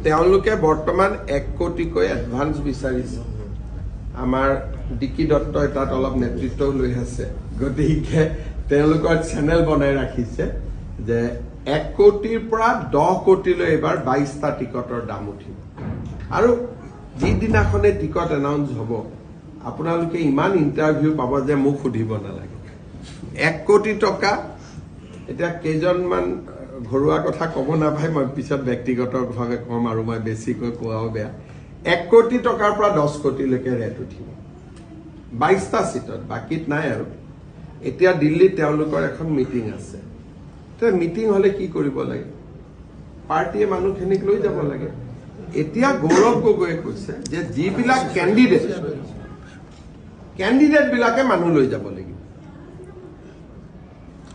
তেওঁলোকে বৰ্তমান 1 কোটিকৈ এডভান্স বিচাৰিছে। আমাৰ ডিকি দত্তই তাত অলপ নেতৃত্ব লৈ আছে, গতিকে তেওঁলোকৰ চেনেল বনাই ৰাখিছে যে 1 কোটিৰ পৰা 10 কোটিলৈ এবাৰ 22টা টিকটৰ দাম উঠিব। আৰু যিদিনাখনে টিকট এনাউন্স হ'ব আপোনালোকে ইমান ইণ্টাৰভিউ পাব যে মোক সুধিব নালাগে। 1 কোটি টকা, এতিয়া কেইজনমান ঘৰুৱা কথা ক'ব নাপায়, মই পিছত ব্যক্তিগতভাৱে ক'ম আৰু মই বেছিকৈ কোৱাও বেয়া। 1 কোটি টকাৰ পৰা 10 কোটিলৈকে ৰেট উঠিব 22টা চিটত, বাকীত নাই। আৰু এতিয়া দিল্লীত তেওঁলোকৰ এখন মিটিং আছে। মিটিং হলে কি কৰিব লাগে? পাৰ্টিয়ে মানুহখিনিক লৈ যাব লাগে। এতিয়া গৌৰৱ গগৈয়ে কৈছে যে যিবিলাক কেণ্ডিডেট বিলাকে মানুহ লৈ যাব লাগিব।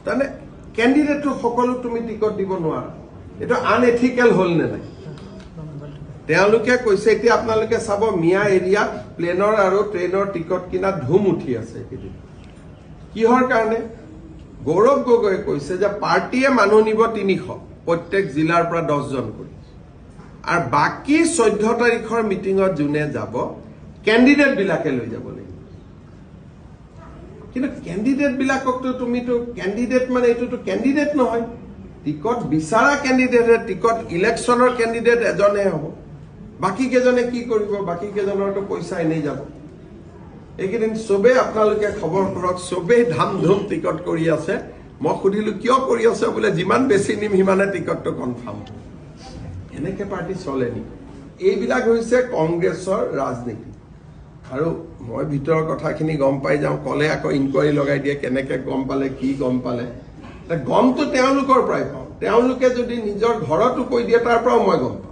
তাৰমানে কেণ্ডিডেটটো সকলো তুমি টিকট দিব নোৱাৰা, এইটো আনএথিকেল হ'ল নে নাই? তেওঁলোকে কৈছে এতিয়া আপোনালোকে চাব মিয়া এৰিয়াত প্লেনৰ আৰু ট্ৰেইনৰ টিকট কিনা ধুম উঠি আছে। কিহৰ কাৰণে? গৌৰৱ গগৈয়ে কৈছে যে পাৰ্টিয়ে মানুহ নিব 300, প্ৰত্যেক জিলাৰ পৰা 10 জন কৰি, আৰু বাকী 14 তাৰিখৰ মিটিঙত যোনে যাব কেণ্ডিডেট বিলাকে লৈ যাব লাগিব। কিন্তু কেণ্ডিডেট বিলাককতো তুমিতো কেণ্ডিডেট মানে এইটোতো কেণ্ডিডেট নহয়, টিকট বিচৰা কেণ্ডিডেটে, টিকট ইলেকশ্যনৰ কেণ্ডিডেট এজনে হ'ব। বাকী কেইজনে কি কৰিব? বাকী কেইজনৰতো পইচা এনেই যাব। এইকেইদিন চবেই আপোনালোকে খবৰ কৰক, চবেই ধাম ধুম টিকট কৰি আছে। মই সুধিলো কিয় কৰি আছে? বোলে যিমান বেছি নিম সিমানে টিকটটো কনফাৰ্ম। এনেকে পাৰ্টি চলে নেকি? এইবিলাক হৈছে কংগ্ৰেছৰ ৰাজনীতি। আৰু মই ভিতৰৰ কথাখিনি গম পাই যাওঁ, ক'লে আকৌ ইনকুৱাৰী লগাই দিয়ে কেনেকে গম পালে, কি গম পালে। গমটো তেওঁলোকৰ পৰাই পাওঁ। তেওঁলোকে যদি নিজৰ ঘৰতো কৈ দিয়ে তাৰ পৰাও মই গম পাওঁ।